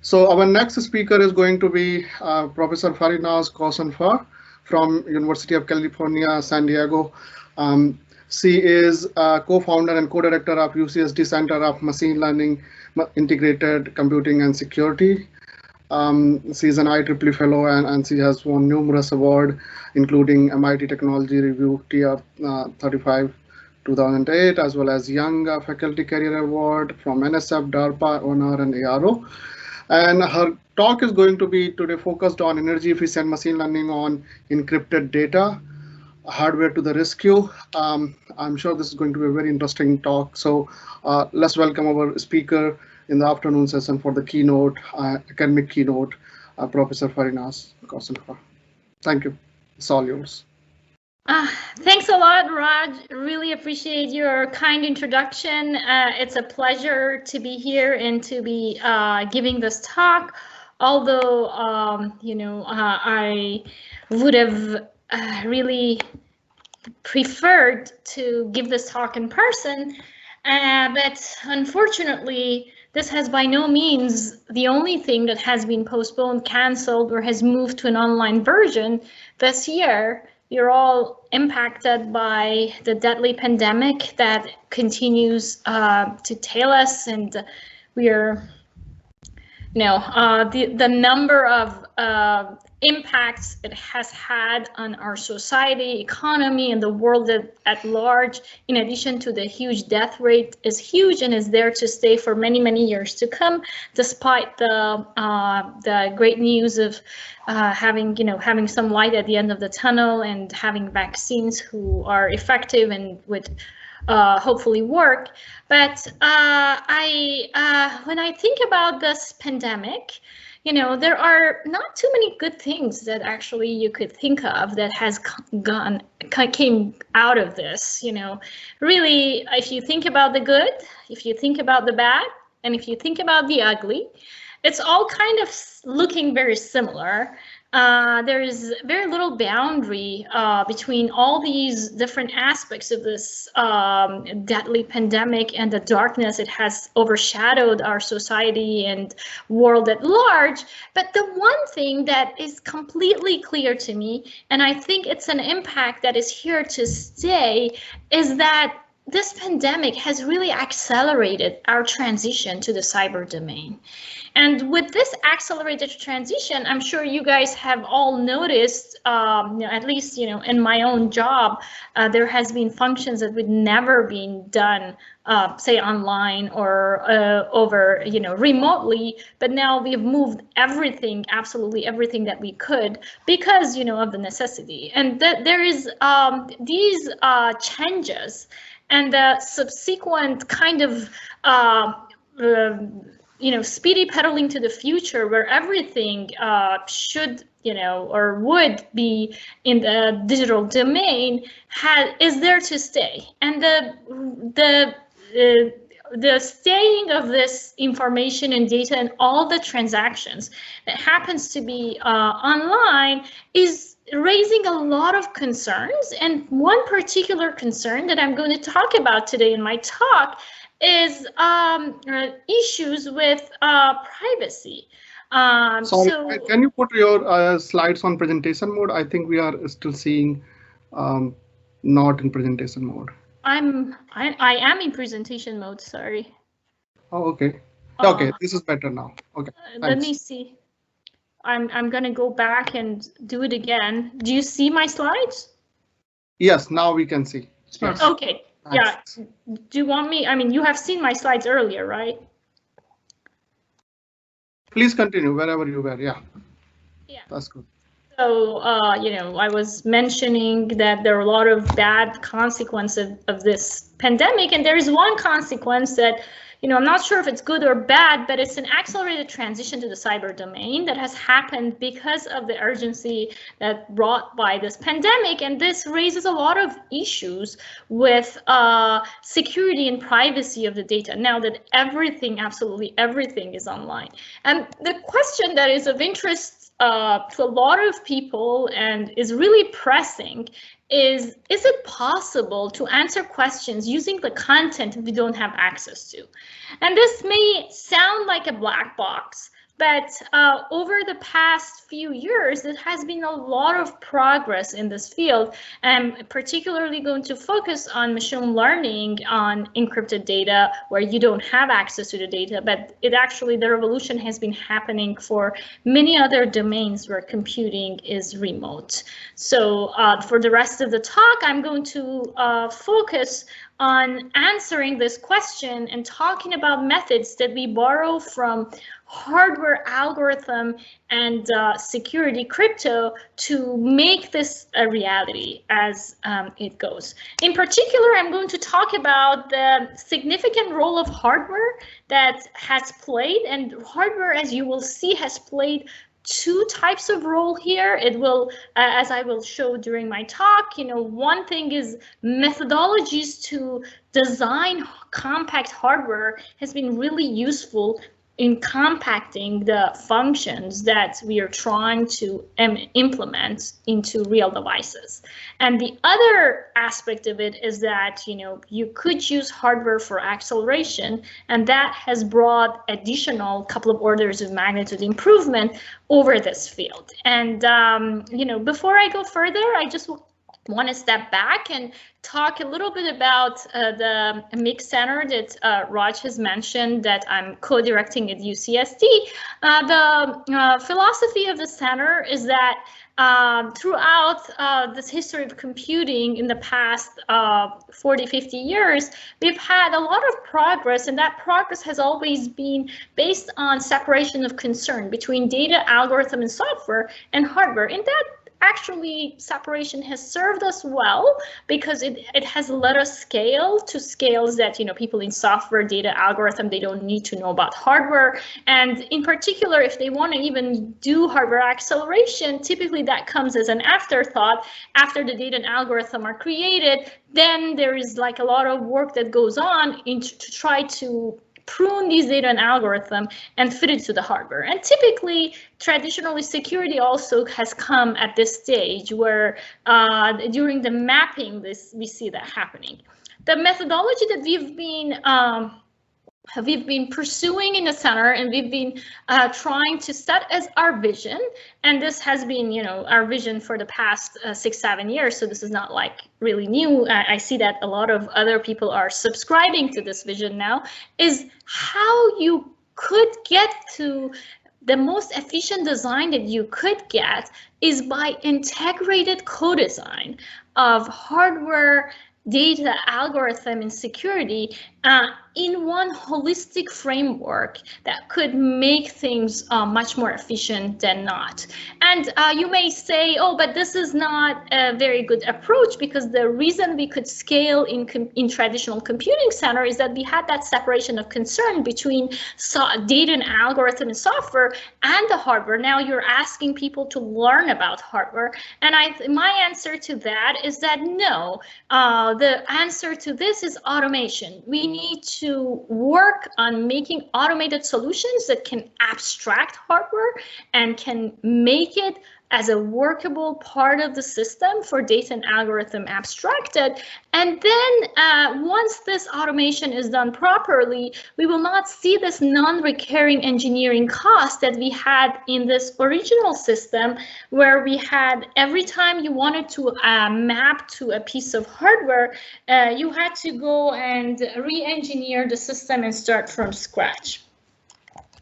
So our next speaker is going to be Professor Farinaz Koushanfar from University of California, San Diego. She is co-founder and co-director of UCSD Center of Machine Learning, Integrated Computing and Security. She is an IEEE fellow and she has won numerous awards, including MIT Technology Review TR 35 2008, as well as Young Faculty Career Award from NSF, DARPA, Honor, and ARO. And her talk is going to be today focused on energy efficient machine learning on encrypted data, hardware to the rescue. I'm sure this is going to be a very interesting talk. So let's welcome our speaker in the afternoon session for the keynote, academic keynote, Professor Farinaz Koushanfar. Thank you. It's all yours. Thanks a lot, Raj. Really appreciate your kind introduction. It's a pleasure to be here and to be giving this talk. Although, I would have really preferred to give this talk in person, but unfortunately, this has by no means the only thing that has been postponed, canceled, or has moved to an online version this year. You're all impacted by the deadly pandemic that continues to tail us, and we are, the number of impacts it has had on our society, economy, and the world at large, in addition to the huge death rate, is huge and is there to stay for many, many years to come, despite the great news of having some light at the end of the tunnel and having vaccines who are effective and would hopefully work. But when I think about this pandemic, there are not too many good things that actually you could think of that has came out of this. Really, if you think about the good, if you think about the bad, and if you think about the ugly, it's all kind of looking very similar. There is very little boundary between all these different aspects of this deadly pandemic and the darkness it has overshadowed our society and world at large. But the one thing that is completely clear to me, and I think it's an impact that is here to stay, is that this pandemic has really accelerated our transition to the cyber domain. And with this accelerated transition, I'm sure you guys have all noticed, at least, in my own job, there has been functions that would never been done, say online or over, remotely. But now we've moved everything, absolutely everything that we could, because, of the necessity. And there is these changes and the subsequent kind of speedy pedaling to the future, where everything should, or would be in the digital domain, is there to stay. And the staying of this information and data and all the transactions that happens to be online is raising a lot of concerns. And one particular concern that I'm going to talk about today in my talk is issues with privacy. Sorry, can you put your slides on presentation mode? I think we are still seeing not in presentation mode. I am in presentation mode, sorry. Oh, okay. Okay, this is better now. Okay. Let me see. I'm gonna go back and do it again. Do you see my slides? Yes, now we can see. Yes. Okay. Yeah. Do you want me? I mean, you have seen my slides earlier, right? Please continue wherever you were. Yeah. Yeah. That's good. So, I was mentioning that there are a lot of bad consequences of this pandemic, and there is one consequence that, I'm not sure if it's good or bad, but it's an accelerated transition to the cyber domain that has happened because of the urgency that brought by this pandemic. And this raises a lot of issues with security and privacy of the data now that everything, absolutely everything, is online. And the question that is of interest to a lot of people and is really pressing is it possible to answer questions using the content we don't have access to? And this may sound like a black box, But over the past few years, there has been a lot of progress in this field. I'm particularly going to focus on machine learning on encrypted data where you don't have access to the data, but the revolution has been happening for many other domains where computing is remote. So for the rest of the talk, I'm going to focus on answering this question and talking about methods that we borrow from hardware algorithm and security crypto to make this a reality as it goes. In particular, I'm going to talk about the significant role of hardware that has played, and hardware, as you will see, has played two types of role here. It will, as I will show during my talk, one thing is methodologies to design compact hardware has been really useful in compacting the functions that we are trying to implement into real devices. And the other aspect of it is that, you could use hardware for acceleration, and that has brought additional couple of orders of magnitude improvement over this field. And, before I go further, I just want to step back and talk a little bit about the Mix Center that Raj has mentioned that I'm co-directing at UCSD. The philosophy of the center is that throughout this history of computing in the past 40, 50 years, we've had a lot of progress, and that progress has always been based on separation of concern between data, algorithm, and software and hardware. And that actually separation has served us well because it has let us scale to scales that people in software, data, algorithm, they don't need to know about hardware. And in particular, if they want to even do hardware acceleration, typically that comes as an afterthought after the data and algorithm are created. Then there is like a lot of work that goes on to try to prune these data and algorithm and fit it to the hardware. And typically, traditionally, security also has come at this stage where during the mapping, we see that happening. The methodology that we've been pursuing in the center, and we've been trying to set as our vision, and this has been, our vision for the past 6-7 years. So this is not like really new. I see that a lot of other people are subscribing to this vision now. Is how you could get to the most efficient design that you could get is by integrated co-design of hardware, data, algorithm, and security in one holistic framework that could make things much more efficient than not. And you may say, oh, but this is not a very good approach, because the reason we could scale in traditional computing center is that we had that separation of concern between data and algorithm and software and the hardware. Now you're asking people to learn about hardware. And my answer to that is that no, the answer to this is automation. We need to work on making automated solutions that can abstract hardware and can make it as a workable part of the system for data and algorithm abstracted. And then once this automation is done properly, we will not see this non-recurring engineering cost that we had in this original system, where we had every time you wanted to map to a piece of hardware, you had to go and re-engineer the system and start from scratch.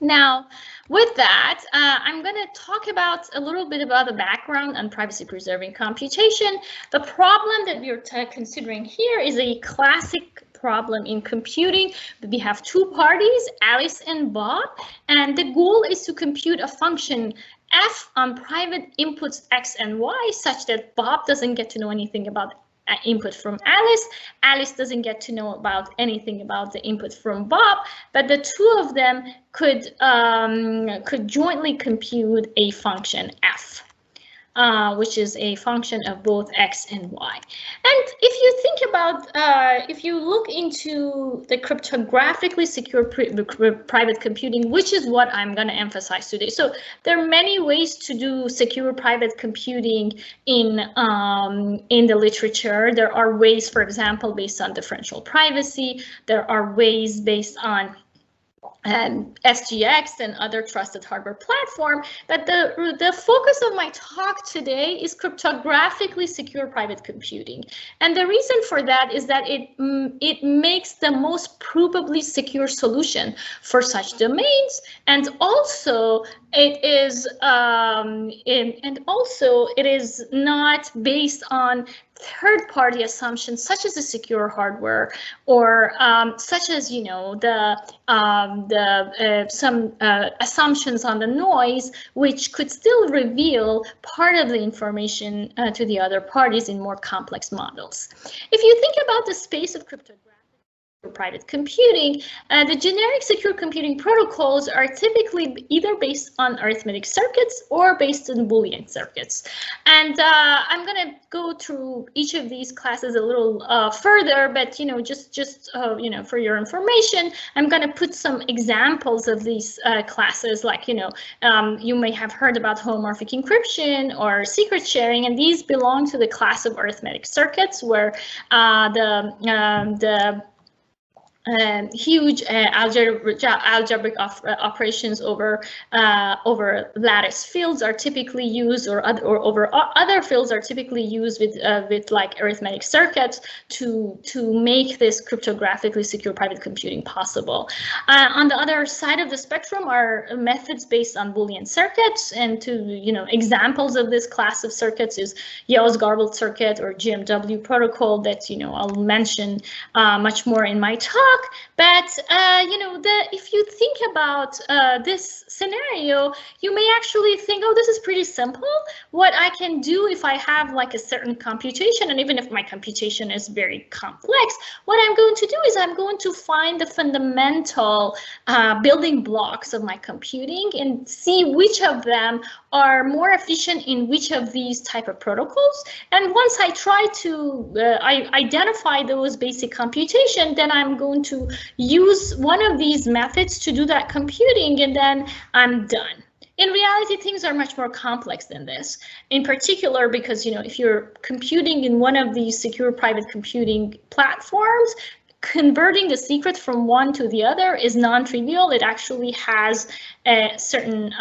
Now, with that, I'm going to talk about a little bit about the background on privacy-preserving computation. The problem that we are considering here is a classic problem in computing. We have two parties, Alice and Bob, and the goal is to compute a function f on private inputs x and y such that Bob doesn't get to know anything about input from Alice. Alice doesn't get to know about anything about the input from Bob, but the two of them could jointly compute a function f, which is a function of both x and y. And if you think about, if you look into the cryptographically secure private computing, which is what I'm going to emphasize today. So there are many ways to do secure private computing in the literature. There are ways, for example, based on differential privacy. There are ways based on SGX and other trusted hardware platform. But the focus of my talk today is cryptographically secure private computing. And the reason for that is that it makes the most provably secure solution for such domains. And also it is not based on third-party assumptions such as the secure hardware or such as, you know, some assumptions on the noise, which could still reveal part of the information to the other parties in more complex models. If you think about the space of cryptography for private computing, the generic secure computing protocols are typically either based on arithmetic circuits or based on Boolean circuits. And I'm going to go through each of these classes a little further, but you know, just you know, for your information, I'm going to put some examples of these classes, like, you know, you may have heard about homomorphic encryption or secret sharing, and these belong to the class of arithmetic circuits, where huge algebraic operations over lattice fields are typically used, or over other fields are typically used with like arithmetic circuits to make this cryptographically secure private computing possible. On the other side of the spectrum are methods based on Boolean circuits, and examples of this class of circuits is Yale's Garbled Circuit or GMW protocol that I'll mention much more in my talk. But if you think about this scenario, you may actually think, oh, this is pretty simple. What I can do if I have like a certain computation, and even if my computation is very complex, what I'm going to do is I'm going to find the fundamental building blocks of my computing and see which of them are more efficient in which of these type of protocols. And once I try to identify those basic computation, then I'm going to use one of these methods to do that computing, and then I'm done. In reality, things are much more complex than this. In particular, because if you're computing in one of these secure private computing platforms, converting the secret from one to the other is non-trivial. It actually has a certain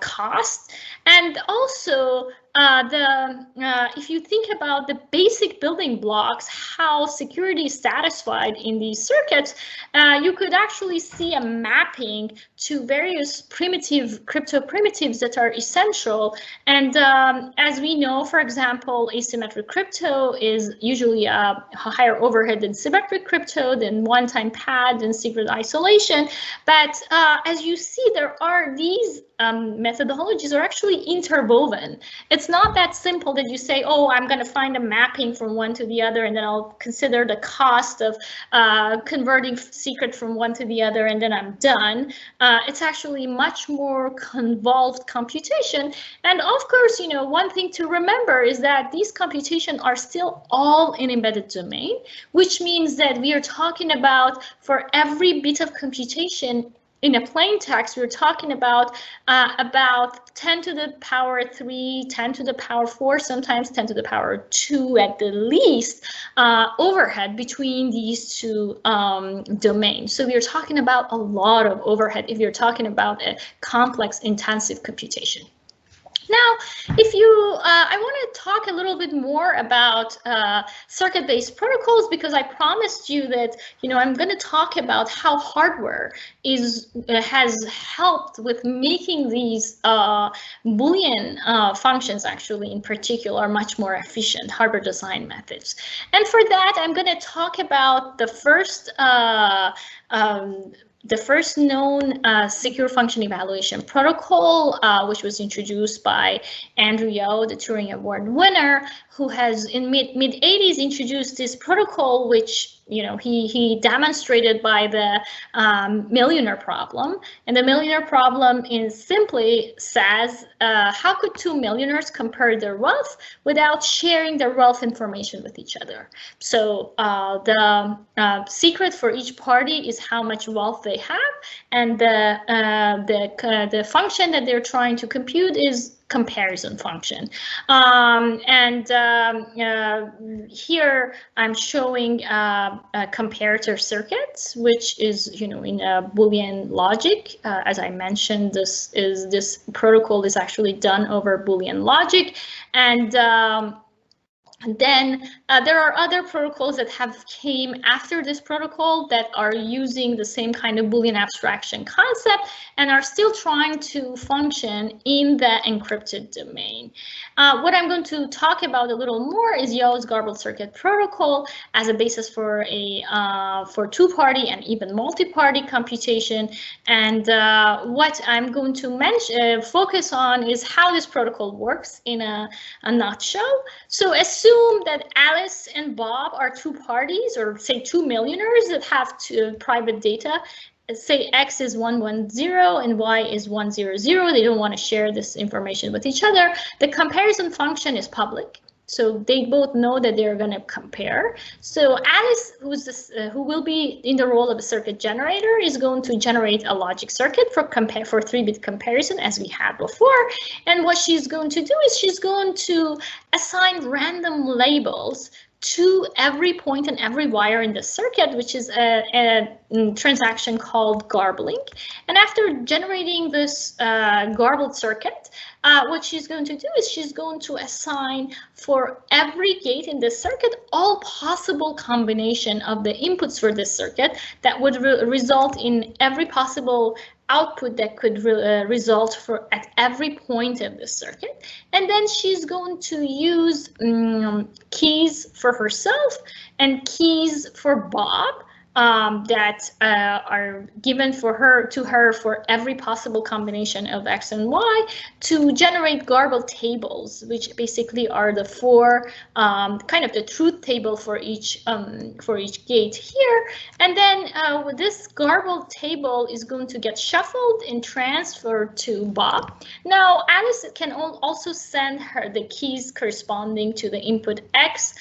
cost. And also, if you think about the basic building blocks, how security is satisfied in these circuits, you could actually see a mapping to various crypto primitives that are essential. And as we know, for example, asymmetric crypto is usually a higher overhead than symmetric crypto, than one-time pad and secret isolation. But as you see, there are these methodologies are actually interwoven. It's not that simple that you say, oh, I'm going to find a mapping from one to the other, and then I'll consider the cost of converting secret from one to the other, and then I'm done. It's actually much more involved computation. And of course, one thing to remember is that these computations are still all in embedded domain, which means that we are talking about, for every bit of computation in a plain text, we're talking about 10 to the power 3, 10 to the power 4, sometimes 10 to the power 2 at the least overhead between these two domains. So we're talking about a lot of overhead if you're talking about a complex, intensive computation. Now, I want to talk a little bit more about circuit-based protocols, because I promised you that, I'm going to talk about how hardware has helped with making these Boolean functions, actually, in particular, much more efficient hardware design methods. And for that, I'm going to talk about the first known secure function evaluation protocol, which was introduced by Andrew Yao, the Turing Award winner, who has in mid-80s introduced this protocol, which he demonstrated by the millionaire problem. And the millionaire problem simply says, how could two millionaires compare their wealth without sharing their wealth information with each other? So the secret for each party is how much wealth they have, and the function that they're trying to compute is comparison function. Here I'm showing a comparator circuit, which is, you know, in a Boolean logic. As I mentioned, this protocol is actually done over Boolean logic, and then there are other protocols that have came after this protocol that are using the same kind of Boolean abstraction concept and are still trying to function in the encrypted domain. What I'm going to talk about a little more is Yellow's Garbled Circuit protocol as a basis for a for two-party and even multi-party computation. And what I'm going to focus on is how this protocol works in a nutshell. So assume that Alice and Bob are two parties, or say 2 millionaires that have private data. Say X is 110 and Y is 100. They don't want to share this information with each other. The comparison function is public, so they both know that they're going to compare. So Alice, who will be in the role of a circuit generator, is going to generate a logic circuit for 3-bit comparison, as we had before. And what she's going to do is she's going to assign random labels to every point and every wire in the circuit, which is a transaction called garbling. And after generating this garbled circuit, what she's going to do is she's going to assign for every gate in this circuit all possible combination of the inputs for this circuit that would result in every possible output that could result at every point of the circuit. And then she's going to use keys for herself and keys for Bob that are given to her for every possible combination of X and Y to generate garbled tables, which basically are the four kind of the truth table for each gate here. And then this garbled table is going to get shuffled and transferred to Bob. Now Alice can also send her the keys corresponding to the input X,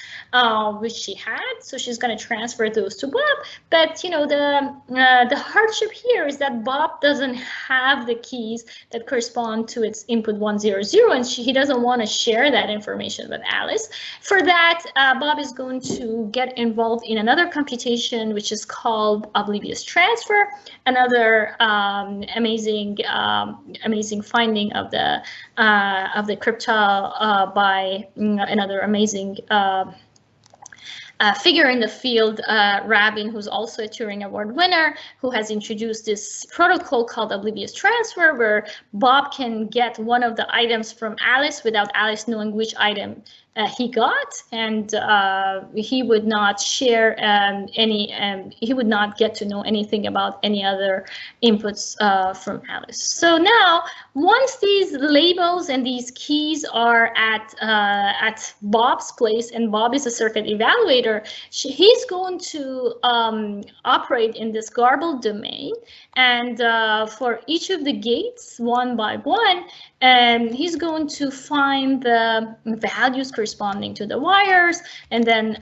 which she had, so she's going to transfer those to Bob. But you know, the hardship here is that Bob doesn't have the keys that correspond to its input 100, and he doesn't want to share that information with Alice. For that, Bob is going to get involved in another computation, which is called oblivious transfer, another amazing finding of the crypto by another amazing figure in the field, Rabin, who's also a Turing Award winner, who has introduced this protocol called oblivious transfer, where Bob can get one of the items from Alice without Alice knowing which item he got, and he would not share he would not get to know anything about any other inputs from Alice. So now, once these labels and these keys are at Bob's place, and Bob is a circuit evaluator, he's going to operate in this garbled domain, and for each of the gates, one by one, he's going to find the values corresponding to the wires, and then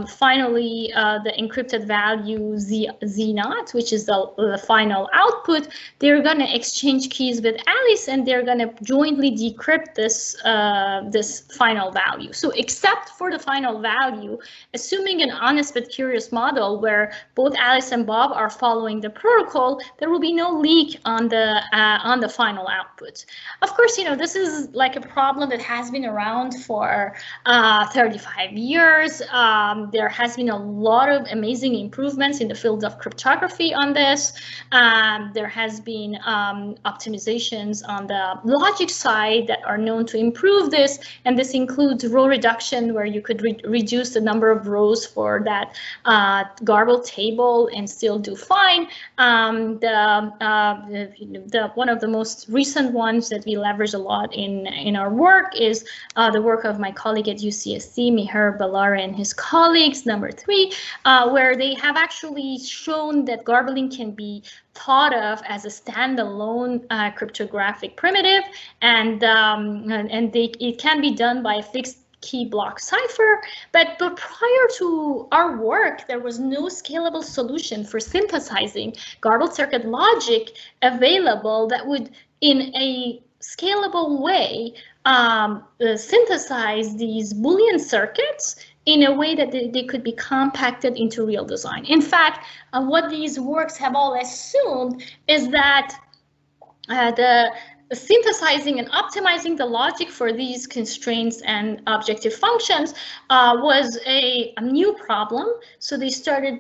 finally the encrypted value Z0, which is the final output. They're going to exchange keys with Alice, and they're going to jointly decrypt this this final value. So except for the final value, assuming an honest but curious model where both Alice and Bob are following the protocol, there will be no leak on the final output. Of course, you know, this is like a problem that has been around for 35 years. There has been a lot of amazing improvements in the field of cryptography on this. There has been optimizations on the logic side that are known to improve this, and this includes row reduction, where you could reduce the number of rows for that garbled table and still do fine. One of the most recent ones that we leverage a lot in our work is the work of my colleague at UCSD, Mihir Balare and his colleagues, number 3, where they have actually shown that garbling can be thought of as a standalone cryptographic primitive, and it can be done by a fixed key block cipher, but prior to our work, there was no scalable solution for synthesizing garbled circuit logic available that would, in a scalable way synthesize these Boolean circuits in a way that they could be compacted into real design. In fact, what these works have all assumed is that the synthesizing and optimizing the logic for these constraints and objective functions was a new problem. So they started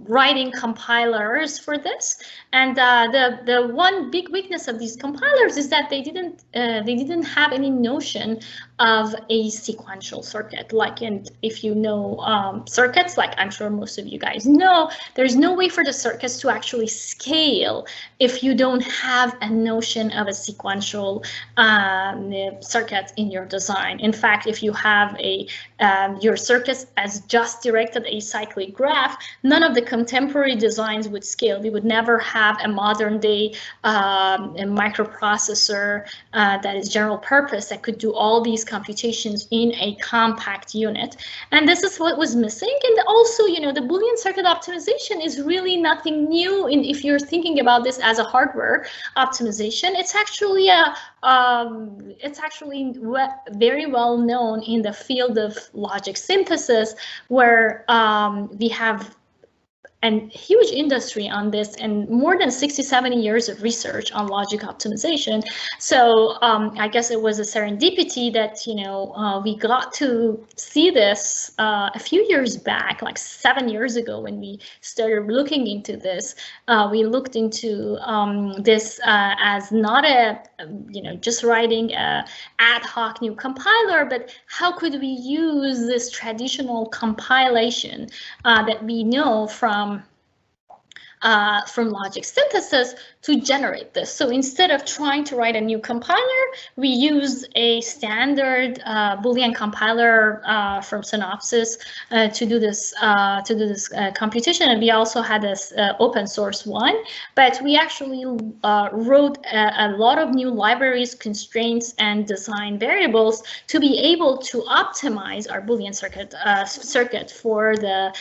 writing compilers for this, and the one big weakness of these compilers is that they didn't have any notion of a sequential circuit. Like, and if you know circuits, like I'm sure most of you guys know, there's no way for the circuits to actually scale if you don't have a notion of a sequential circuit in your design. In fact, if you have your circuits as just directed a cyclic graph, none of the contemporary designs would scale. We would never have a modern day microprocessor that is general purpose that could do all these computations in a compact unit. And this is what was missing. And also, you know, the Boolean circuit optimization is really nothing new. If you're thinking about this as a hardware optimization, it's actually very well known in the field of logic synthesis, where we have a huge industry on this and more than 60-70 years of research on logic optimization. So I guess it was a serendipity that, you know, we got to see this a few years back, like 7 years ago when we started looking into this. We looked into this as not a, you know, just writing a ad hoc new compiler, but how could we use this traditional compilation that we know from logic synthesis to generate this. So instead of trying to write a new compiler, we used a standard Boolean compiler from Synopsys to do this computation. And we also had this open source one, but we actually wrote a lot of new libraries, constraints, and design variables to be able to optimize our Boolean circuit for the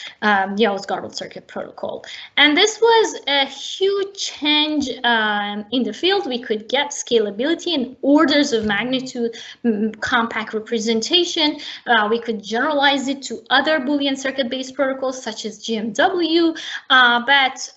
Yale's Garbled Circuit protocol. And this was a huge change in the field. We could get scalability in orders of magnitude, compact representation. We could generalize it to other Boolean circuit-based protocols such as GMW. But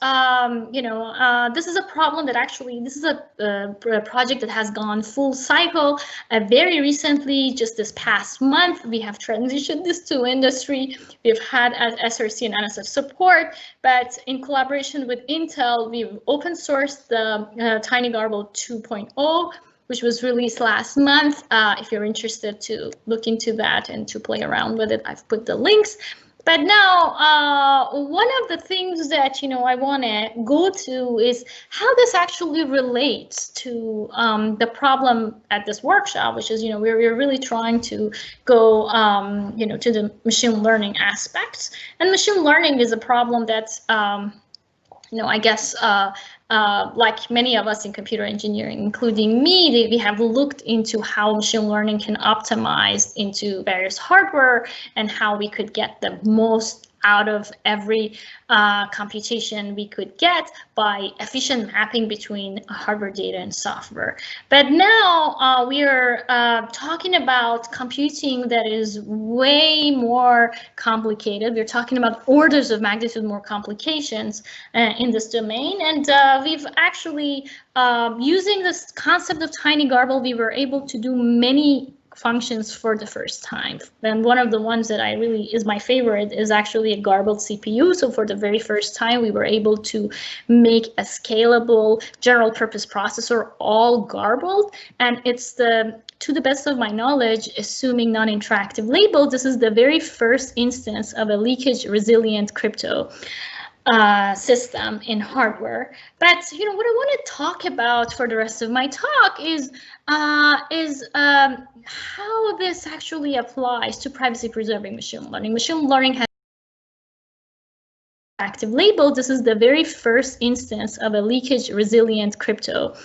you know, this is a problem that actually, this is a project that has gone full cycle. Very recently, just this past month, we have transitioned this to industry. We've had SRC and NSF support, but in collaboration with Intel, we've open sourced the Tiny Garbled 2.0, which was released last month. If you're interested to look into that and to play around with it, I've put the links. But now, one of the things that, you know, I want to go to is how this actually relates to the problem at this workshop, which is, you know, we're really trying to go, you know, to the machine learning aspects. And machine learning is a problem that's, you know, I guess, like many of us in computer engineering, including me, we have looked into how machine learning can optimize into various hardware and how we could get the most out of every computation we could get by efficient mapping between hardware data and software. But now we are talking about computing that is way more complicated. We're talking about orders of magnitude more complications in this domain. And we've actually, using this concept of tiny garble, we were able to do many functions for the first time. And one of the ones that I really is my favorite is actually a garbled CPU. So for the very first time, we were able to make a scalable general purpose processor all garbled. And it's to the best of my knowledge, assuming non-interactive labels, this is the very first instance of a leakage resilient crypto system in hardware. But you know what I want to talk about for the rest of my talk is how this actually applies to privacy preserving machine learning. Machine learning has active label. This is the very first instance of a leakage resilient crypto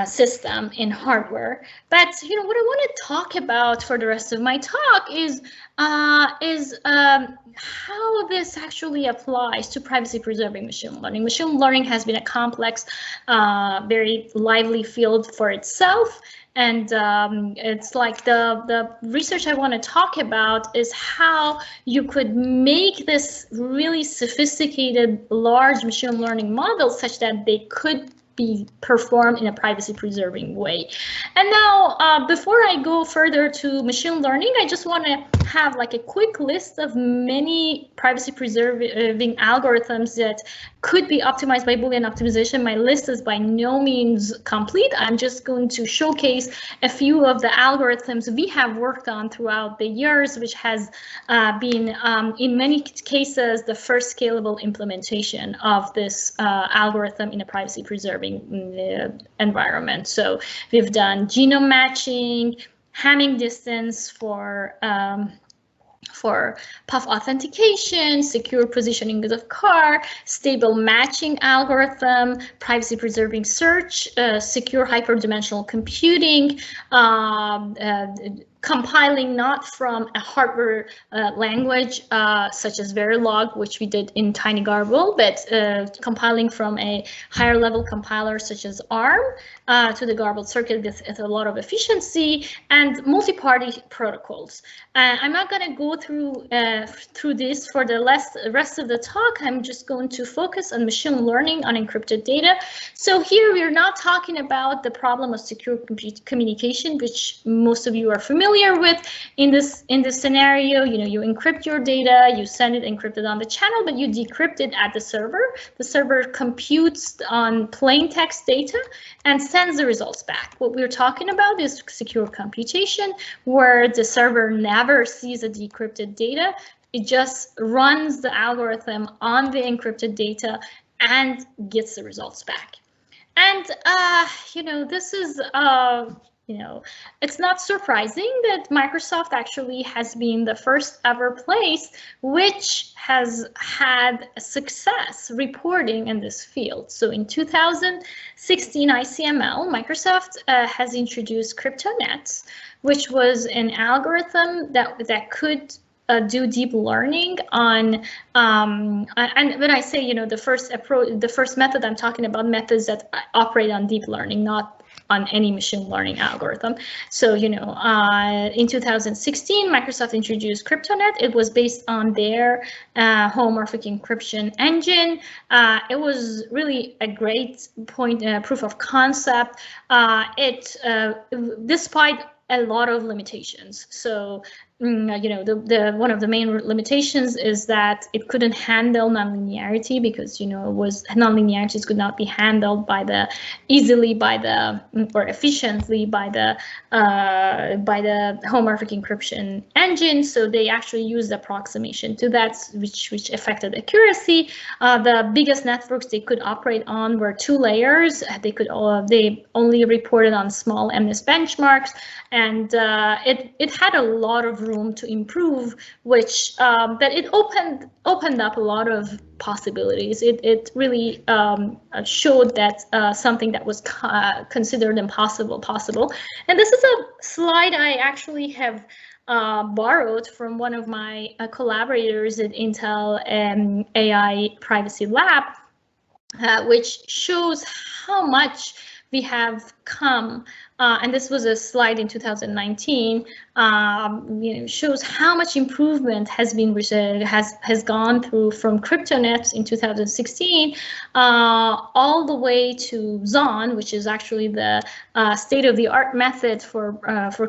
system in hardware. But what I want to talk about for the rest of my talk is how this actually applies to privacy-preserving machine learning. Machine learning has been a complex, very lively field for itself. And it's like the research I want to talk about is how you could make this really sophisticated, large machine learning model such that they could be performed in a privacy-preserving way. And now, before I go further to machine learning, I just want to have like a quick list of many privacy-preserving algorithms that could be optimized by Boolean optimization. My list is by no means complete. I'm just going to showcase a few of the algorithms we have worked on throughout the years, which has been, in many cases, the first scalable implementation of this algorithm in a privacy-preserving environment. So we've done genome matching, Hamming distance for puff authentication, secure positioning of the car, stable matching algorithm, privacy-preserving search, secure hyperdimensional computing, compiling not from a hardware language such as Verilog, which we did in Tiny Garble, but compiling from a higher level compiler such as ARM to the Garbled Circuit with a lot of efficiency, and multi-party protocols. I'm not going to go through this for the rest of the talk. I'm just going to focus on machine learning on encrypted data. So here we're not talking about the problem of secure communication, which most of you are familiar with. In this scenario, you encrypt your data, you send it encrypted on the channel, but you decrypt it at the server. The server computes on plain text data and sends the results back. What we're talking about is secure computation, where the server never sees the decrypted data. It just runs the algorithm on the encrypted data and gets the results back. And this is it's not surprising that Microsoft actually has been the first ever place which has had success reporting in this field. So in 2016 ICML, Microsoft has introduced CryptoNets, which was an algorithm that could do deep learning on, and when I say, the first method, I'm talking about methods that operate on deep learning, not on any machine learning algorithm. So, in 2016, Microsoft introduced CryptoNet. It was based on their homomorphic encryption engine. It was really a great proof of concept. Despite a lot of limitations. So, one of the main limitations is that it couldn't handle nonlinearity because, nonlinearities could not be handled easily or efficiently by the homomorphic encryption engine. So they actually used approximation to that, which affected accuracy. The biggest networks they could operate on were 2 layers. They only reported on small MNIST benchmarks, and it had a lot of room to improve, which that it opened up a lot of possibilities. It really showed that something that was considered impossible possible. And this is a slide I actually have borrowed from one of my collaborators at Intel AI Privacy Lab, which shows how much we have come. And this was a slide in 2019. Shows how much improvement has been has gone through from CryptoNets in 2016 all the way to Zon, which is actually the state-of-the-art method for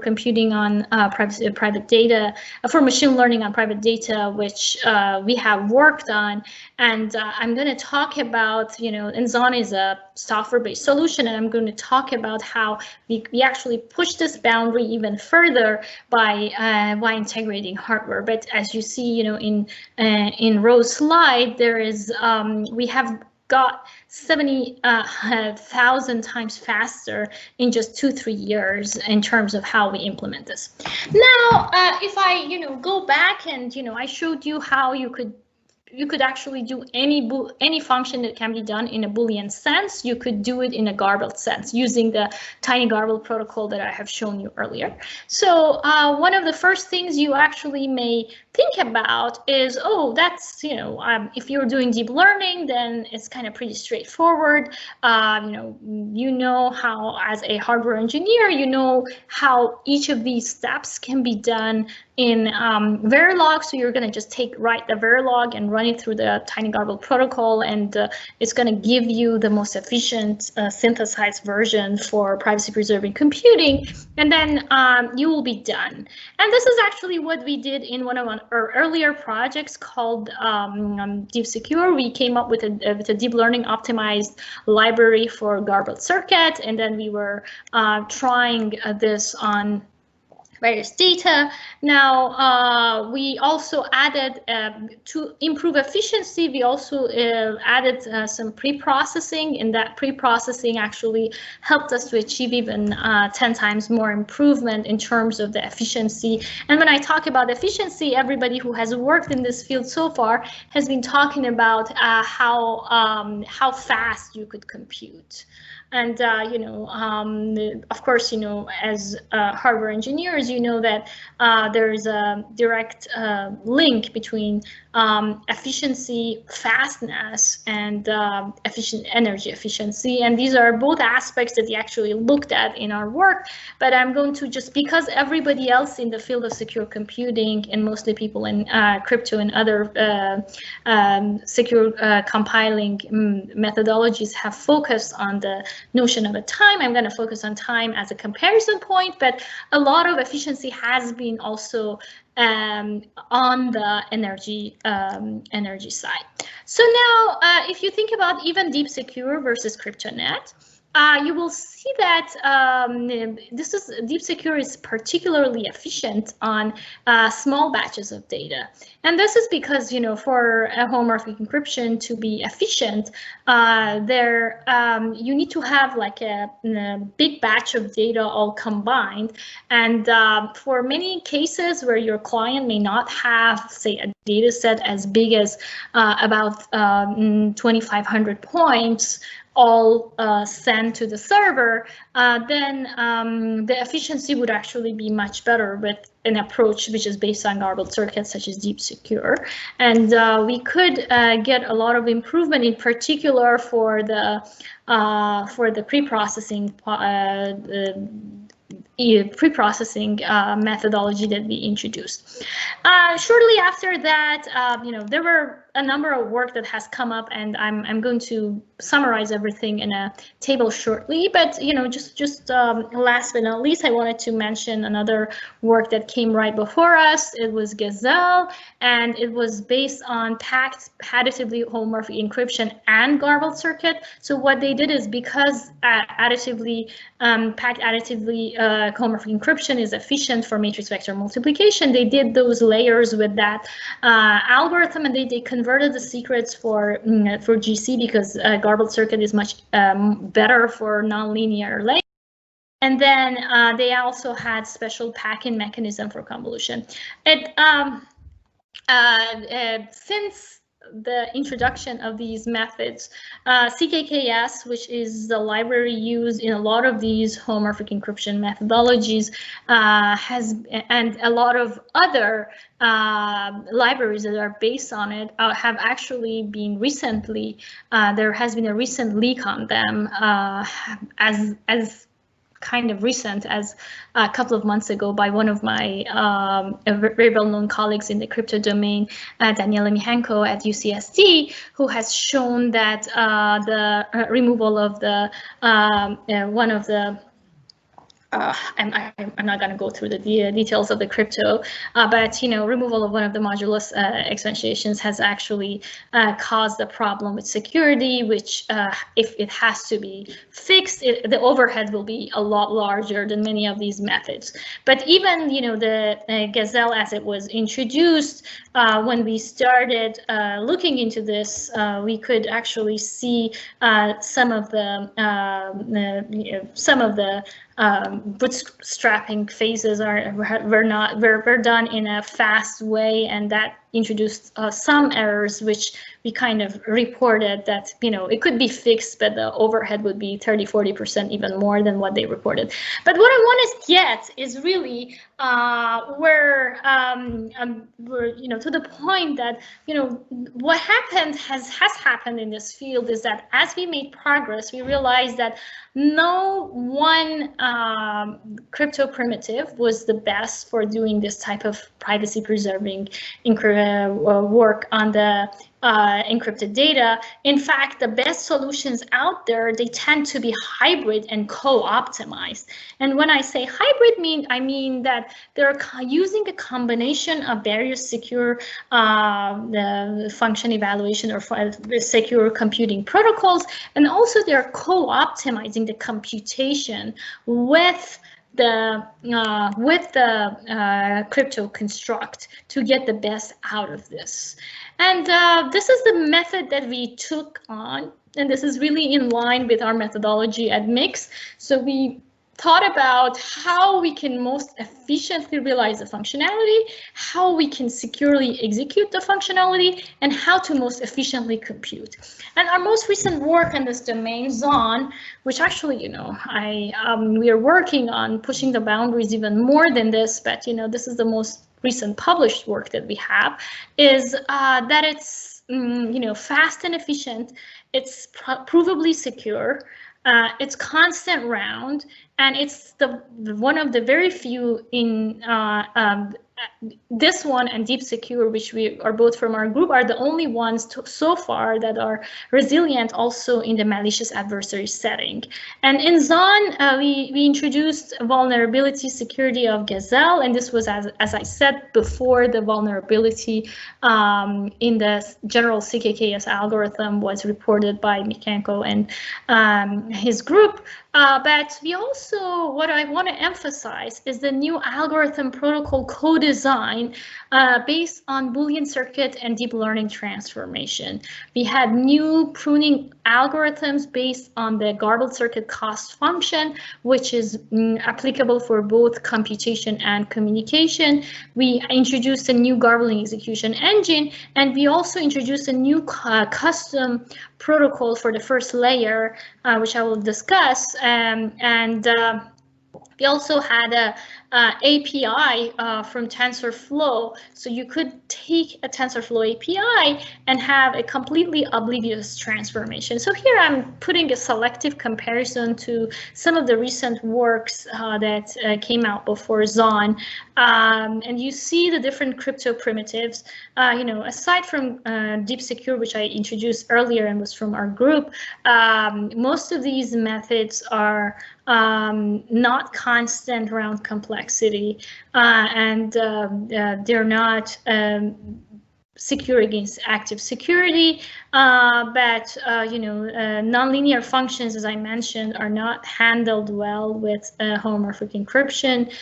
computing on private data, for machine learning on private data, which we have worked on. And I'm going to talk about, and Zon is a software-based solution, and I'm going to talk about how we actually push this boundary even further by integrating hardware. But as you see, in Rose's slide, there is we have got 70,000 times faster in just 2-3 years in terms of how we implement this. Now, if I go back and I showed you how you could you could actually do any function that can be done in a Boolean sense. You could do it in a garbled sense using the tiny garbled protocol that I have shown you earlier. So one of the first things you actually may think about is, oh, that's, if you're doing deep learning, then it's kind of pretty straightforward. You know how, as a hardware engineer, you know how each of these steps can be done in Verilog. So you're going to just write the Verilog and run it through the tiny garbled protocol, and it's going to give you the most efficient synthesized version for privacy preserving computing, and then you will be done. And this is actually what we did in one of our earlier projects called Deep Secure. We came up with a deep learning optimized library for Garbled Circuit, and then we were trying this on various data. Now, we also added, to improve efficiency, we also added some pre-processing, and that pre-processing actually helped us to achieve even 10 times more improvement in terms of the efficiency. And when I talk about efficiency, everybody who has worked in this field so far has been talking about how fast you could compute. And, of course, as hardware engineers, you know that there's a direct link between efficiency, fastness, and energy efficiency. And these are both aspects that we actually looked at in our work. But I'm going to just, because everybody else in the field of secure computing, and mostly people in crypto and other secure compiling methodologies have focused on the notion of a time, I'm going to focus on time as a comparison point, but a lot of efficiency has been also on the energy side. So now, if you think about even Deep Secure versus CryptoNet, you will see that Deep Secure is particularly efficient on small batches of data. And this is because, for a homomorphic encryption to be efficient, you need to have like a big batch of data all combined. And for many cases where your client may not have, say, a data set as big as about 2,500 points, all sent to the server, then the efficiency would actually be much better with an approach which is based on garbled circuits such as Deep Secure. And we could get a lot of improvement, in particular for the pre-processing methodology that we introduced. Shortly after that, there were a number of work that has come up, and I'm going to summarize everything in a table shortly. But just last but not least, I wanted to mention another work that came right before us. It was Gazelle, and it was based on packed additively homomorphic encryption and garbled circuit. So what they did is, because packed additively homomorphic encryption is efficient for matrix vector multiplication, they did those layers with that algorithm, and they converted the secrets for GC, because garbled circuit is much better for nonlinear layers. And then they also had special packing mechanism for convolution. Since the introduction of these methods, CKKS, which is the library used in a lot of these homomorphic encryption methodologies, and a lot of other libraries that are based on it have actually been recently, there has been a recent leak on them as kind of recent as a couple of months ago by one of my very well-known colleagues in the crypto domain, Daniela Mihenko at UCSD, who has shown that the removal of the one of the I'm not going to go through the details of the crypto, but removal of one of the modulus exponentiations has actually caused a problem with security, which if it has to be fixed, the overhead will be a lot larger than many of these methods. But even the Gazelle, as it was introduced, when we started looking into this, we could actually see some of the bootstrapping phases were done in a fast way, and that introduced some errors, which we kind of reported that, it could be fixed, but the overhead would be 30–40% even more than what they reported. But what I want to get is really where we're, to the point that, what happened has happened in this field is that as we made progress, we realized that no one crypto primitive was the best for doing this type of privacy preserving work on the encrypted data. In fact, the best solutions out there, they tend to be hybrid and co-optimized. And when I say hybrid, I mean that they're using a combination of various secure the function evaluation or secure computing protocols, and also they're co-optimizing the computation with the crypto construct to get the best out of this. And this is the method that we took on, and this is really in line with our methodology at Mix. So we thought about how we can most efficiently realize the functionality, how we can securely execute the functionality, and how to most efficiently compute. And our most recent work in this domain, Zon, which actually, we are working on pushing the boundaries even more than this, but this is the most recent published work that we have, is that it's fast and efficient, it's provably secure, it's constant round, and it's one of the very few in this one and Deep Secure, which we are both from our group, are the only ones so far that are resilient also in the malicious adversary setting. And in Zon, we introduced vulnerability security of Gazelle, and this was, as I said before, the vulnerability in the general CKKS algorithm was reported by Mikenko and his group. But we also, what I want to emphasize is the new algorithm protocol co-design based on Boolean circuit and deep learning transformation. We had new pruning algorithms based on the garbled circuit cost function, which is applicable for both computation and communication. We introduced a new garbling execution engine, and we also introduced a new custom protocol for the first layer, which I will discuss. We also had a API from TensorFlow, so you could take a TensorFlow API and have a completely oblivious transformation. So here I'm putting a selective comparison to some of the recent works that came out before Zon, and you see the different crypto primitives. Aside from Deep Secure, which I introduced earlier and was from our group, most of these methods are not constant around complexity, and they're not secure against active security, but nonlinear functions, as I mentioned, are not handled well with homomorphic encryption,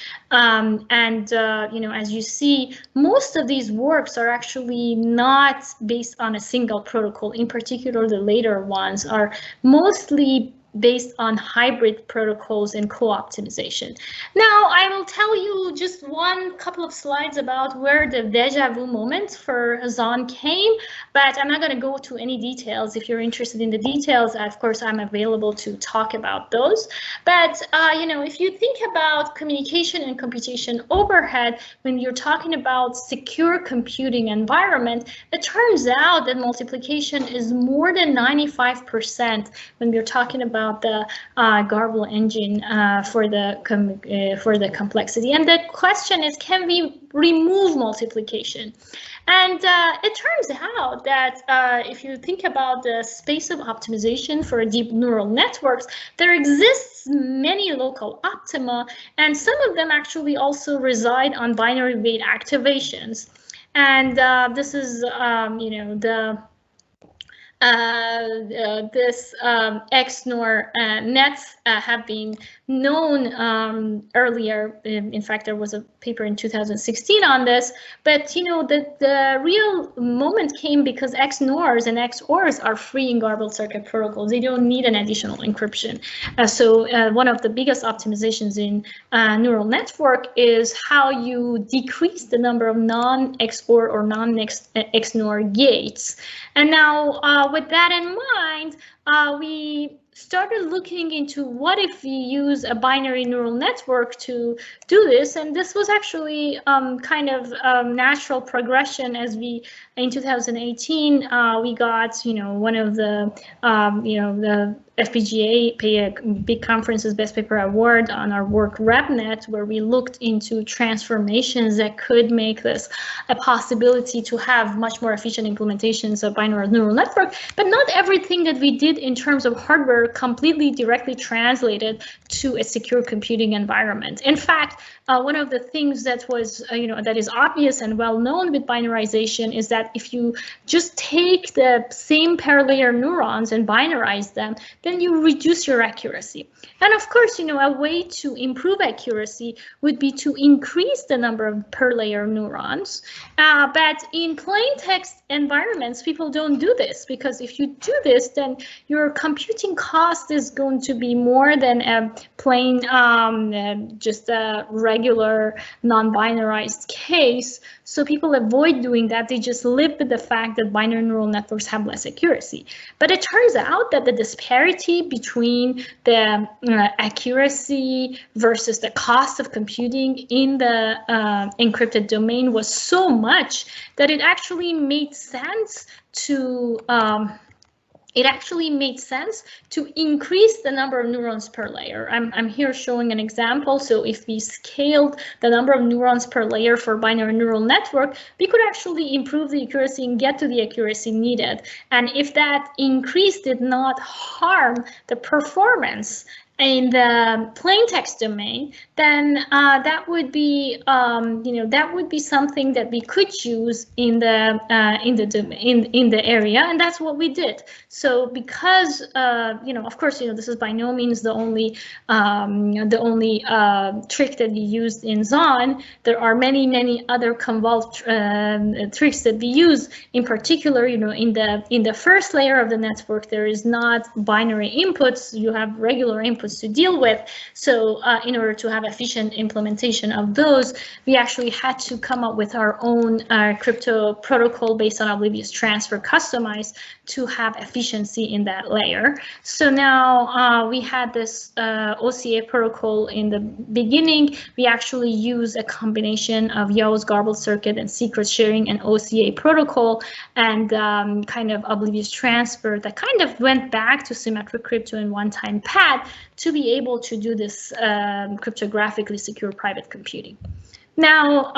as you see, most of these works are actually not based on a single protocol. In particular, the later ones are mostly based on hybrid protocols and co-optimization. Now, I will tell you just one couple of slides about where the Deja Vu Moment for Zon came, but I'm not going to go to any details. If you're interested in the details, of course, I'm available to talk about those. But, if you think about communication and computation overhead, when you're talking about secure computing environment, it turns out that multiplication is more than 95% when we're talking about the Garbled engine for the complexity. And the question is, can we remove multiplication? And it turns out that if you think about the space of optimization for deep neural networks, there exists many local optima, and some of them actually also reside on binary weight activations. And this is, this XNOR nets have been known earlier. In fact, there was a paper in 2016 on this. But the real moment came because XNORs and XORs are free in garbled circuit protocols. They don't need an additional encryption. So one of the biggest optimizations in neural network is how you decrease the number of non-XOR or non-XNOR gates. And now with that in mind, we started looking into what if we use a binary neural network to do this, and this was actually kind of natural progression as we in 2018 we got one of the the FPGA pay a big conference's best paper award on our work RepNet, where we looked into transformations that could make this a possibility to have much more efficient implementations of binary neural network. But not everything that we did in terms of hardware completely directly translated to a secure computing environment. In fact, one of the things that was that is obvious and well known with binarization is that if you just take the same paralayer neurons and binarize them, then you reduce your accuracy. And of course, a way to improve accuracy would be to increase the number of per layer neurons. But in plain text environments, people don't do this, because if you do this, then your computing cost is going to be more than a plain just a regular non-binarized case. So people avoid doing that. They just live with the fact that binary neural networks have less accuracy. But it turns out that the disparity between the accuracy versus the cost of computing in the encrypted domain was so much that it actually made sense to increase the number of neurons per layer. I'm here showing an example. So if we scaled the number of neurons per layer for binary neural network, we could actually improve the accuracy and get to the accuracy needed. And if that increase did not harm the performance in the plain text domain, then that would be that would be something that we could use in the area, and that's what we did. So because of course this is by no means the only trick that we used in Zon. There are many other convolved tricks that we use. In particular, in the first layer of the network, there is not binary inputs. You have regular inputs to deal with. So in order to have efficient implementation of those, we actually had to come up with our own crypto protocol based on oblivious transfer, customized to have efficiency in that layer. So now we had this OCA protocol in the beginning. We actually use a combination of Yao's garbled circuit and secret sharing and OCA protocol, and kind of oblivious transfer that kind of went back to symmetric crypto and one-time pad to be able to do this cryptographically secure private computing. Now,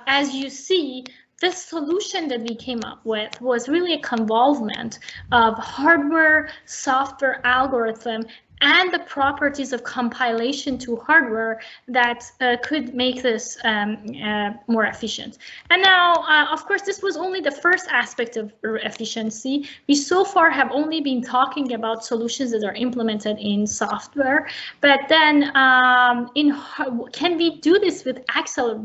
as you see, this solution that we came up with was really a convolvement of hardware, software, algorithm, and the properties of compilation to hardware that could make this more efficient. And now, of course, this was only the first aspect of efficiency. We so far have only been talking about solutions that are implemented in software, but then can we do this with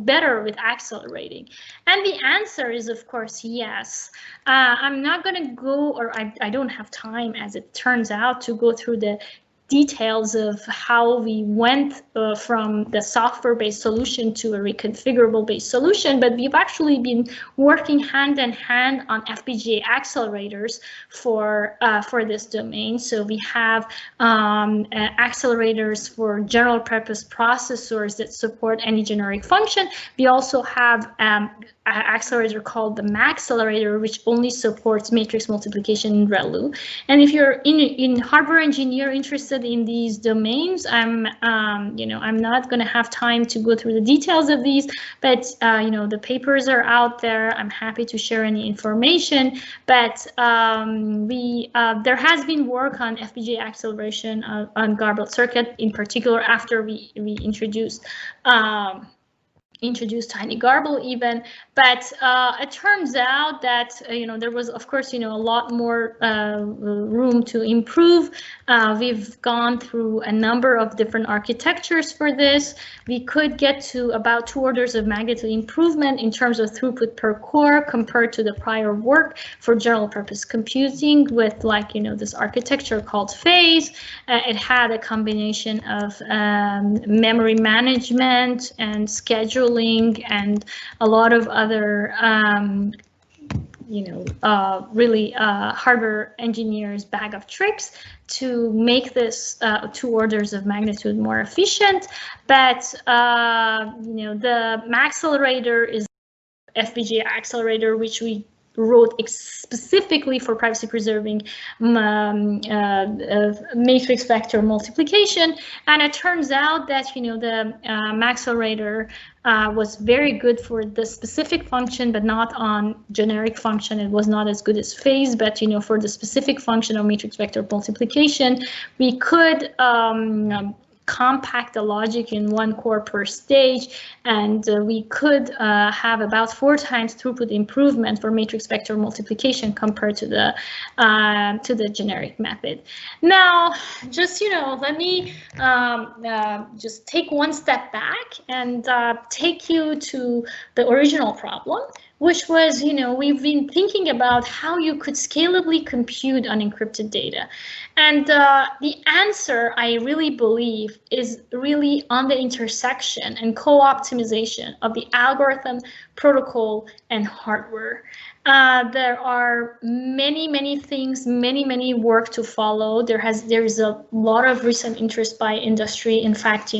better with accelerating? And the answer is, of course, yes. I'm not going to go, or I don't have time, as it turns out, to go through the details of how we went from the software-based solution to a reconfigurable-based solution, but we've actually been working hand in hand on FPGA accelerators for this domain. So we have accelerators for general-purpose processors that support any generic function. We also have an accelerator called the Maxcelerator, which only supports matrix multiplication in ReLU. And if you're in hardware engineer interested in these domains, I'm not going to have time to go through the details of these, but the papers are out there. I'm happy to share any information. But there has been work on FPGA acceleration on garbled circuit, in particular after we introduced introduced tiny garble even, but it turns out that there was, of course, a lot more room to improve. We've gone through a number of different architectures for this. We could get to about 2 orders of magnitude improvement in terms of throughput per core compared to the prior work for general purpose computing with this architecture called phase. It had a combination of memory management and scheduling and a lot of other really hardware engineers' bag of tricks to make this 2 orders of magnitude more efficient. But the accelerator is FPGA accelerator, which we wrote specifically for privacy preserving matrix vector multiplication, and it turns out that the accelerator was very good for the specific function, but not on generic function. It was not as good as phase, but for the specific function of matrix vector multiplication, we could compact the logic in 1 core per stage, and we could have about 4 times throughput improvement for matrix vector multiplication compared to the generic method. Now, just let me just take one step back and take you to the original problem, which was, we've been thinking about how you could scalably compute unencrypted data. And the answer, I really believe, is really on the intersection and co-optimization of the algorithm, protocol, and hardware. There are many things, many work to follow. There's a lot of recent interest by industry. In fact,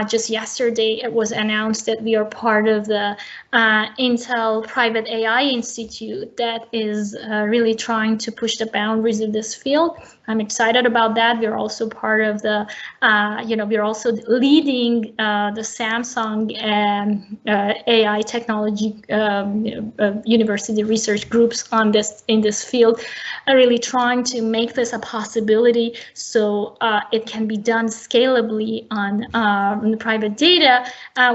just yesterday it was announced that we are part of the Intel Private AI Institute that is really trying to push the boundaries of this field. I'm excited about that. We're also part of the, we're also leading the Samsung AI technology university research groups on in this field, really trying to make this a possibility so it can be done scalably on the private data.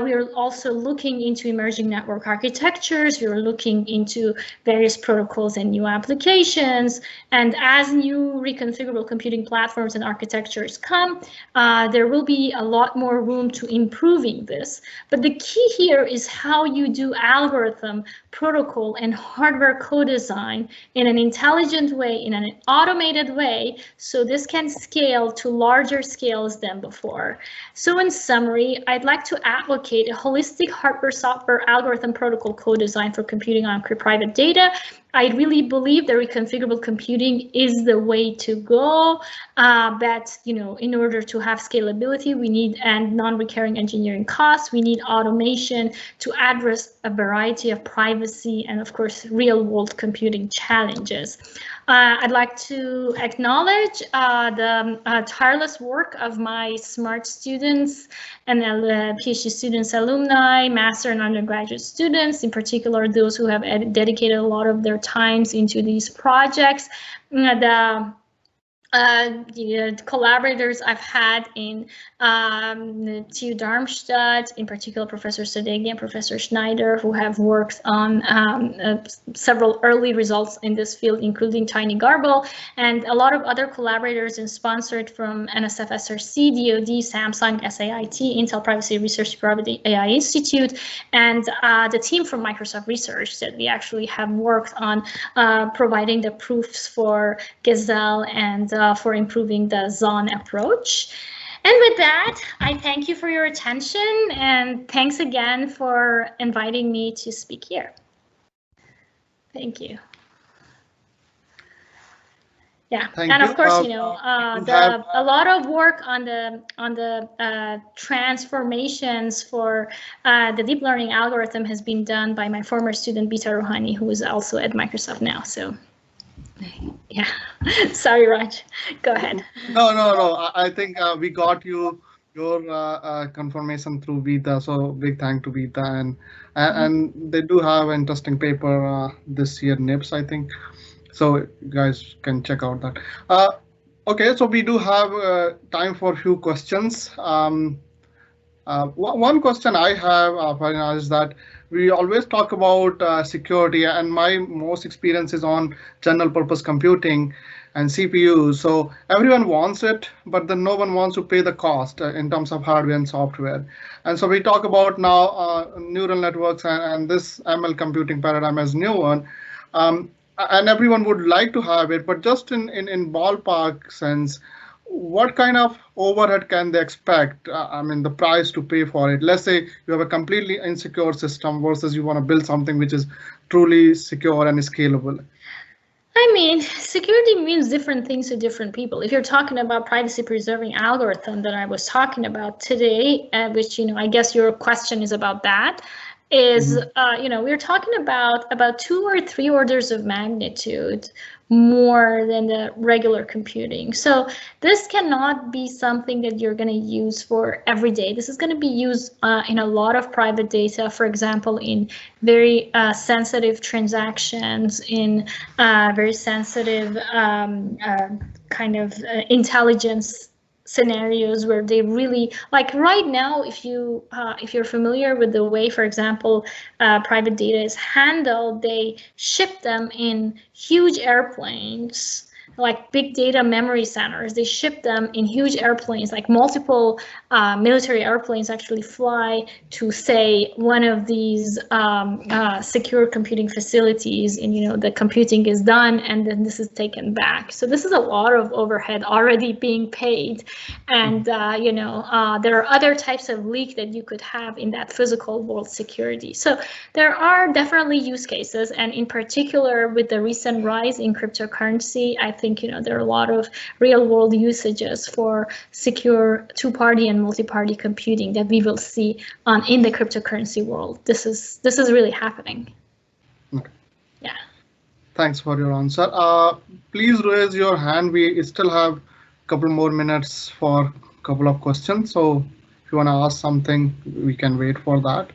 We are also looking into emerging network architectures. We are looking into various protocols and new applications. And as new reconfigurable computing platforms and architectures come, there will be a lot more room to improving this. But the key here is how you do algorithm, protocol, and hardware co-design in an intelligent way, in an automated way, so this can scale to larger scales than before. So in summary, I'd like to advocate a holistic hardware, software, algorithm, protocol co-design for computing on private data. I really believe that reconfigurable computing is the way to go, but in order to have scalability, we need and non-recurring engineering costs. We need automation to address a variety of privacy and, of course, real-world computing challenges. I'd like to acknowledge the tireless work of my SMART students and PhD students, alumni, master and undergraduate students, in particular those who have dedicated a lot of their times into these projects. The collaborators I've had in TU Darmstadt, in particular Professor Sadeghi and Professor Schneider, who have worked on several early results in this field, including tiny garble, and a lot of other collaborators and sponsored from NSF SRC, DoD, Samsung, SAIT, Intel Privacy Research Private AI Institute, and the team from Microsoft Research that we actually have worked on providing the proofs for Gazelle and for improving the Zon approach. And with that, I thank you for your attention, and thanks again for inviting me to speak here. Thank you. Yeah, and of course, a lot of work on the transformations for the deep learning algorithm has been done by my former student Bita Rouhani, who is also at Microsoft now. So. Yeah, sorry, Raj. Go ahead. No. I think we got your confirmation through Vita, so big thank to Vita, and they do have an interesting paper this year, NIPS, I think. So you guys can check out that. Okay, so we do have time for a few questions. One question I have, Farinaz, is that we always talk about security, and my most experience is on general purpose computing and CPUs. So everyone wants it, but then no one wants to pay the cost in terms of hardware and software. And so we talk about now neural networks and this ML computing paradigm as new one. And everyone would like to have it, but just in ballpark sense, what kind of overhead can they expect? I mean, the price to pay for it. Let's say you have a completely insecure system versus you want to build something which is truly secure and scalable. I mean, security means different things to different people. If you're talking about privacy preserving algorithm that I was talking about today, which, I guess your question is about that, is, we're talking about 2 or 3 orders of magnitude more than the regular computing. So this cannot be something that you're going to use for every day. This is going to be used in a lot of private data, for example, in very sensitive transactions, in very sensitive kind of intelligence scenarios where they really, like right now, if you're familiar with the way, for example, private data is handled, they ship them in huge airplanes, like big data memory centers. They ship them in huge airplanes, like multiple military airplanes actually fly to, say, one of these secure computing facilities, and the computing is done and then this is taken back. So this is a lot of overhead already being paid, and there are other types of leak that you could have in that physical world security. So there are definitely use cases, and in particular with the recent rise in cryptocurrency, I think there are a lot of real world usages for secure two-party and multi-party computing that we will see in the cryptocurrency world. This is really happening. Okay. Yeah. Thanks for your answer. Please raise your hand. We still have a couple more minutes for a couple of questions. So if you want to ask something, we can wait for that.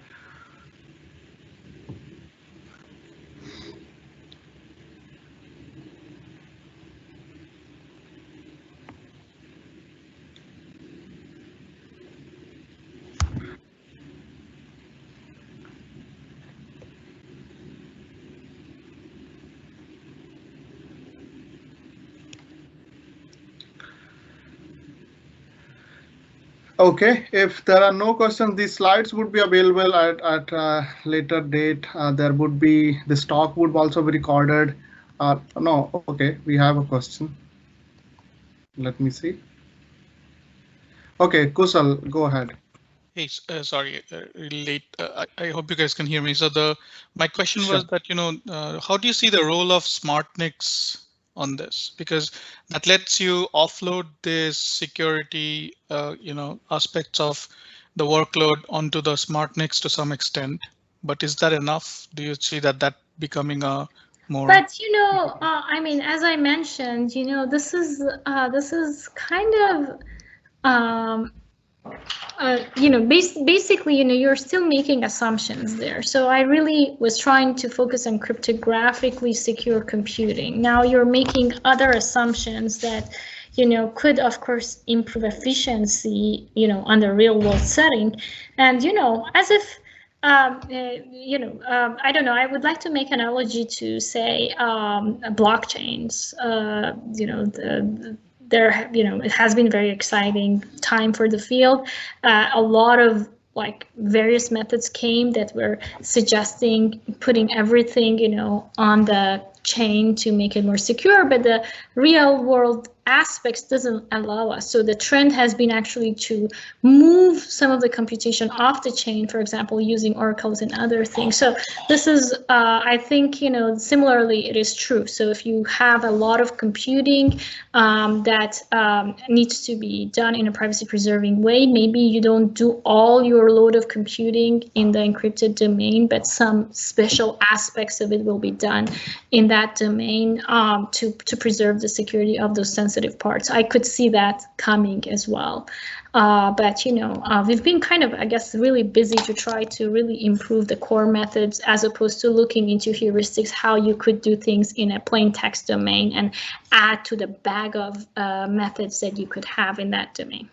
Okay, if there are no questions, these slides would be available at a later date. There would be, this talk would also be recorded. No, okay, we have a question. Let me see. Okay, Kusal, go ahead. Hey, sorry, really late. I hope you guys can hear me. So my question was that, how do you see the role of SmartNICs on this? Because that lets you offload this security, aspects of the workload onto the SmartNICs to some extent. But is that enough? Do you see that becoming a more? But I mean, as I mentioned, this is kind of basically, you're still making assumptions there. So I really was trying to focus on cryptographically secure computing. Now you're making other assumptions that, could of course improve efficiency, under real world setting. And, as if, I don't know, I would like to make an analogy to, say, blockchains, it has been a very exciting time for the field. A lot of various methods came that were suggesting putting everything, on the chain to make it more secure, but the real world aspects doesn't allow us. So the trend has been actually to move some of the computation off the chain, for example, using oracles and other things. So this is, I think, similarly, it is true. So if you have a lot of computing that needs to be done in a privacy preserving way, maybe you don't do all your load of computing in the encrypted domain, but some special aspects of it will be done in that domain to preserve the security of those sensitive parts. I could see that coming as well. But we've been kind of, I guess, really busy to try to really improve the core methods as opposed to looking into heuristics, how you could do things in a plain text domain and add to the bag of methods that you could have in that domain.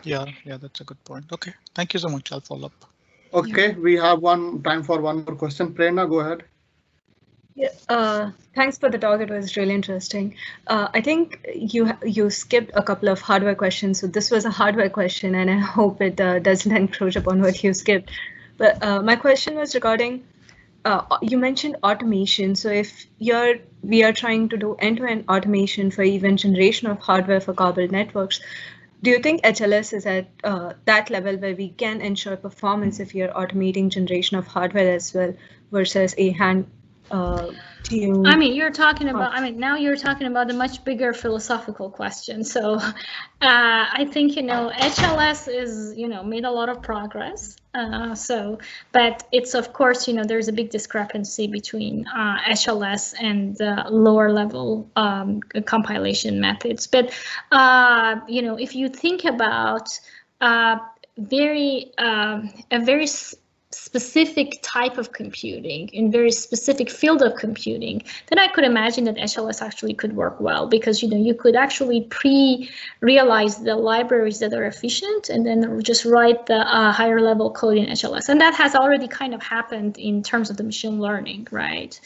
Yeah, that's a good point. Okay, thank you so much. I'll follow up. Okay, we have time for one more question. Prerna, go ahead. Yeah, thanks for the talk. It was really interesting. I think you skipped a couple of hardware questions, so this was a hardware question, and I hope it doesn't encroach upon what you skipped. But my question was regarding, you mentioned automation. So if we are trying to do end-to-end automation for even generation of hardware for garbled networks, do you think HLS is at that level where we can ensure performance if you're automating generation of hardware as well versus a hand tuned? I mean, you're talking about, now you're talking about a much bigger philosophical question. So I think, HLS is, made a lot of progress. But it's, of course, there's a big discrepancy between HLS and lower level compilation methods. But, if you think about a very specific type of computing in very specific field of computing, then I could imagine that HLS actually could work well, because you could actually pre-realize the libraries that are efficient and then just write the higher level code in HLS. And that has already kind of happened in terms of the machine learning, right?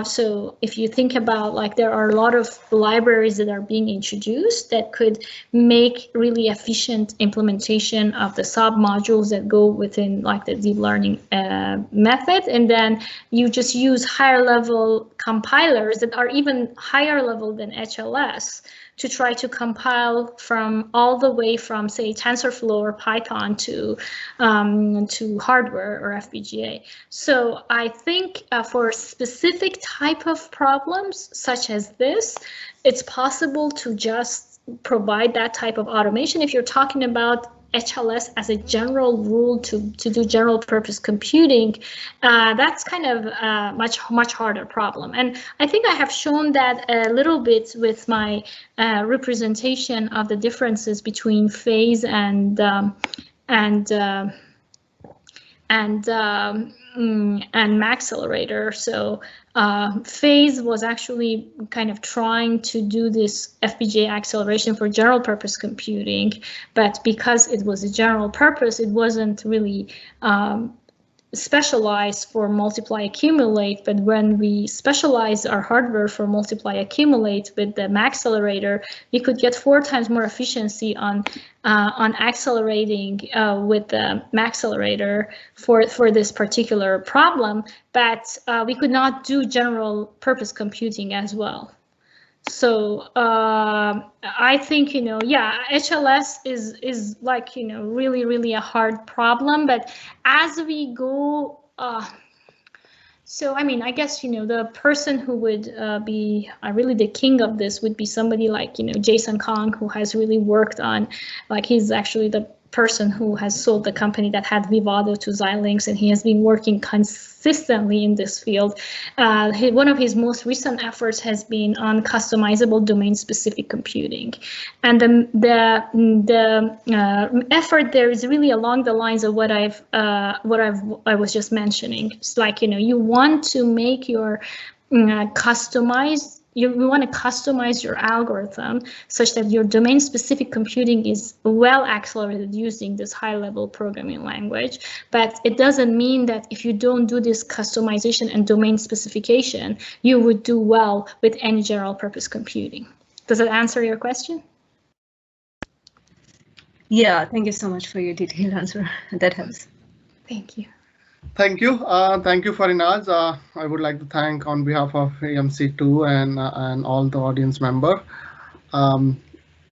So if you think about, there are a lot of libraries that are being introduced that could make really efficient implementation of the sub modules that go within the deep learning method, and then you just use higher level compilers that are even higher level than HLS to try to compile from all the way from, say, TensorFlow or Python to hardware or FPGA. So I think for specific type of problems such as this, it's possible to just provide that type of automation. If you're talking about HLS as a general rule to do general purpose computing, that's kind of a much harder problem. And I think I have shown that a little bit with my representation of the differences between phase and accelerator. So phase was actually kind of trying to do this FPGA acceleration for general purpose computing, but because it was a general purpose, it wasn't really specialized for multiply accumulate. But when we specialize our hardware for multiply accumulate with the accelerator, we could get 4 times more efficiency on accelerating with the accelerator for this particular problem, but we could not do general purpose computing as well. So I think, HLS is really a hard problem, but as we go, so, I guess, the person who would be really the king of this would be somebody like, Jason Kong, who has really worked on, he's actually the person who has sold the company that had Vivado to Xilinx, and he has been working consistently in this field. One of his most recent efforts has been on customizable domain-specific computing, and the effort there is really along the lines of what I was just mentioning. It's you want to make your customized. You want to customize your algorithm such that your domain-specific computing is well accelerated using this high-level programming language. But it doesn't mean that if you don't do this customization and domain specification, you would do well with any general-purpose computing. Does that answer your question? Yeah, thank you so much for your detailed answer. That helps. Thank you. Thank you. Thank you, Farinaz. I would like to thank on behalf of AMC2 and all the audience member.